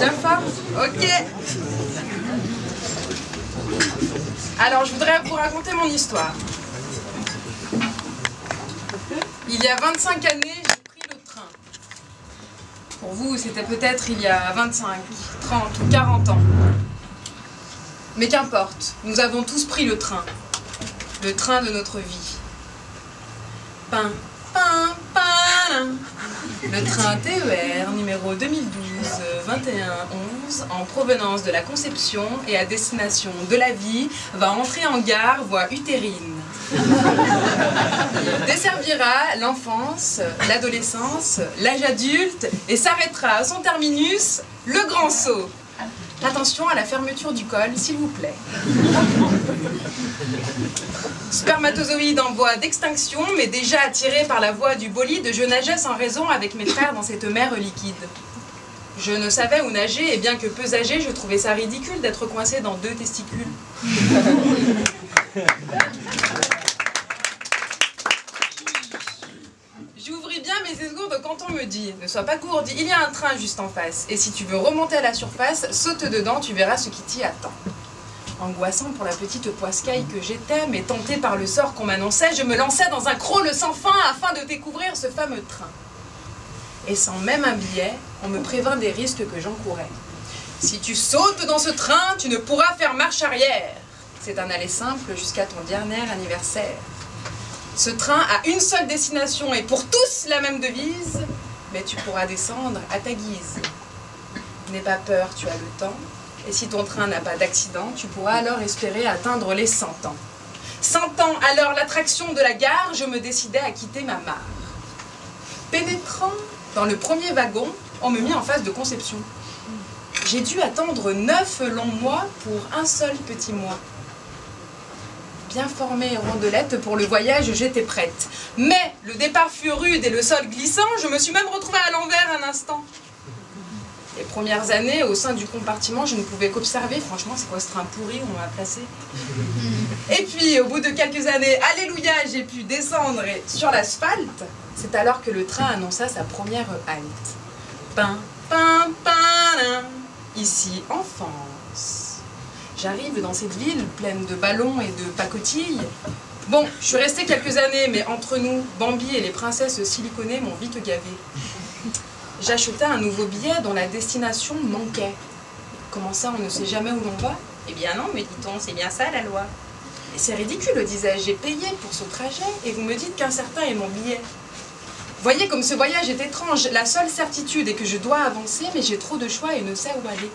Bien fort? Ok. Alors, je voudrais vous raconter mon histoire. Il y a 25 années, j'ai pris le train. Pour vous, c'était peut-être il y a 25, 30 ou 40 ans. Mais qu'importe, nous avons tous pris le train de notre vie. Pin, pin, pin. Le train TER numéro 2012-2111 en provenance de la Conception et à destination de la vie va entrer en gare voie utérine. Il desservira l'enfance, l'adolescence, l'âge adulte et s'arrêtera à son terminus, le Grand Saut. Attention à la fermeture du col, s'il vous plaît. Spermatozoïde en voie d'extinction, mais déjà attiré par la voie du bolide, je nageais sans raison avec mes frères dans cette mer liquide. Je ne savais où nager, et bien que peu âgé, je trouvais ça ridicule d'être coincé dans 2 testicules. J'ouvris bien mes esgourdes quand on me dit « Ne sois pas gourde, il y a un train juste en face, et si tu veux remonter à la surface, saute dedans, tu verras ce qui t'y attend. » Angoissant pour la petite poiscaille que j'étais, mais tenté par le sort qu'on m'annonçait, je me lançais dans un crawl sans fin afin de découvrir ce fameux train. Et sans même un billet, on me prévint des risques que j'encourais. « Si tu sautes dans ce train, tu ne pourras faire marche arrière. C'est un aller simple jusqu'à ton dernier anniversaire. Ce train a une seule destination et pour tous la même devise, mais tu pourras descendre à ta guise. N'aie pas peur, tu as le temps. Et si ton train n'a pas d'accident, tu pourras alors espérer atteindre les 100 ans. 100 ans, alors l'attraction de la gare, je me décidai à quitter ma mare. Pénétrant dans le premier wagon, on me mit en face de Conception. J'ai dû attendre 9 longs mois pour un seul petit mois. Bien formée rondelette pour le voyage, j'étais prête. Mais le départ fut rude et le sol glissant, je me suis même retrouvée à l'envers un instant. Les premières années, au sein du compartiment, je ne pouvais qu'observer. Franchement, c'est quoi ce train pourri où on m'a placé? Et puis, au bout de quelques années, alléluia, j'ai pu descendre sur l'asphalte. C'est alors que le train annonça sa première halte. Pin, pin, pin, ici, en France. J'arrive dans cette ville pleine de ballons et de pacotilles. Bon, je suis restée quelques années, mais entre nous, Bambi et les princesses siliconées m'ont vite gavé. J'achetai un nouveau billet dont la destination manquait. Comment ça, on ne sait jamais où l'on va? Eh bien non, me dit-on, c'est bien ça la loi. Et c'est ridicule, disais-je, j'ai payé pour ce trajet et vous me dites qu'incertain est mon billet. Voyez comme ce voyage est étrange. La seule certitude est que je dois avancer, mais j'ai trop de choix et ne sais où aller.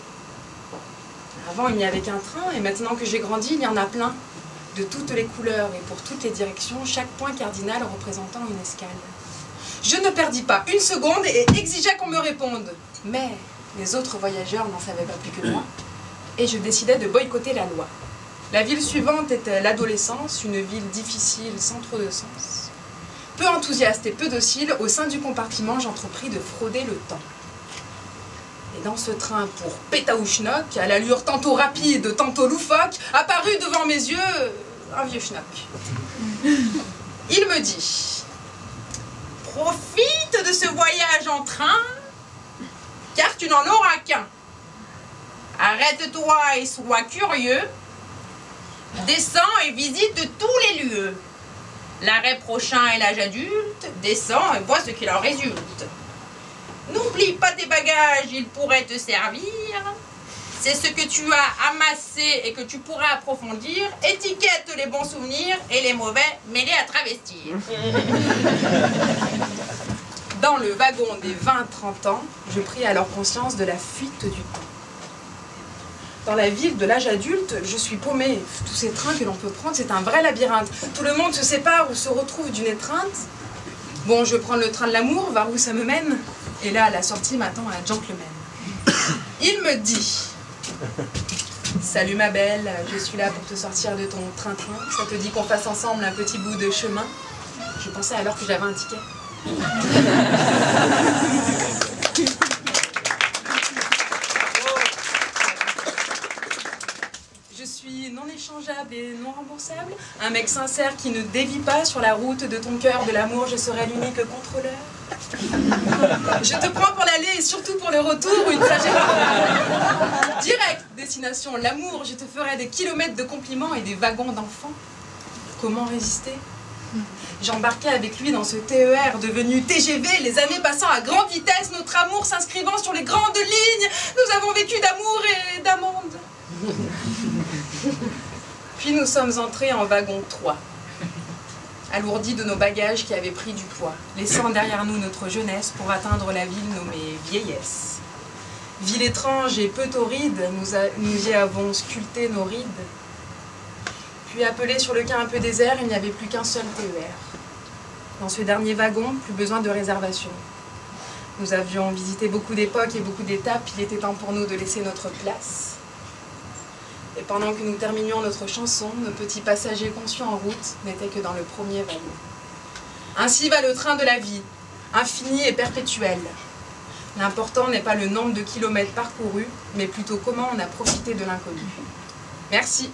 Avant, il n'y avait qu'un train et maintenant que j'ai grandi, il y en a plein. De toutes les couleurs et pour toutes les directions, chaque point cardinal représentant une escale. Je ne perdis pas une seconde et exigeais qu'on me réponde. Mais les autres voyageurs n'en savaient pas plus que moi. Et je décidai de boycotter la loi. La ville suivante était l'adolescence, une ville difficile sans trop de sens. Peu enthousiaste et peu docile, au sein du compartiment, j'entrepris de frauder le temps. Et dans ce train pour pétaouchnock, à l'allure tantôt rapide, tantôt loufoque, apparut devant mes yeux un vieux schnock. Il me dit... Profite de ce voyage en train, car tu n'en auras qu'un. Arrête-toi et sois curieux. Descends et visite tous les lieux. L'arrêt prochain est l'âge adulte. Descends et vois ce qu'il en résulte. N'oublie pas tes bagages, ils pourraient te servir. C'est ce que tu as amassé et que tu pourras approfondir. Étiquette les bons souvenirs et les mauvais, mets-les à travestir. Dans le wagon des 20-30 ans, je pris alors conscience de la fuite du temps. Dans la ville de l'âge adulte, je suis paumée. Tous ces trains que l'on peut prendre, c'est un vrai labyrinthe. Tout le monde se sépare ou se retrouve d'une étreinte. Bon, je prends le train de l'amour, vers où ça me mène. Et là, à la sortie, m'attend un gentleman. Il me dit... Salut ma belle, je suis là pour te sortir de ton train-train. Ça te dit qu'on fasse ensemble un petit bout de chemin? Je pensais alors que j'avais un ticket. Je suis non échangeable et non remboursable. Un mec sincère qui ne dévie pas sur la route de ton cœur de l'amour. Je serai l'unique contrôleur. Je te prends pour l'aller et surtout pour le retour, une trajectoire. l'imagination, l'amour, je te ferai des kilomètres de compliments et des wagons d'enfants. Comment résister? J'embarquais avec lui dans ce TER devenu TGV, les années passant à grande vitesse, notre amour s'inscrivant sur les grandes lignes. Nous avons vécu d'amour et d'amande. Puis nous sommes entrés en wagon 3, alourdis de nos bagages qui avaient pris du poids, laissant derrière nous notre jeunesse pour atteindre la ville nommée vieillesse. Ville étrange et peu torride, nous y avons sculpté nos rides. Puis appelé sur le quai un peu désert, il n'y avait plus qu'un seul TER. Dans ce dernier wagon, plus besoin de réservation. Nous avions visité beaucoup d'époques et beaucoup d'étapes, il était temps pour nous de laisser notre place. Et pendant que nous terminions notre chanson, nos petits passagers conscients en route n'étaient que dans le premier wagon. Ainsi va le train de la vie, infini et perpétuel. L'important n'est pas le nombre de kilomètres parcourus, mais plutôt comment on a profité de l'inconnu. Merci.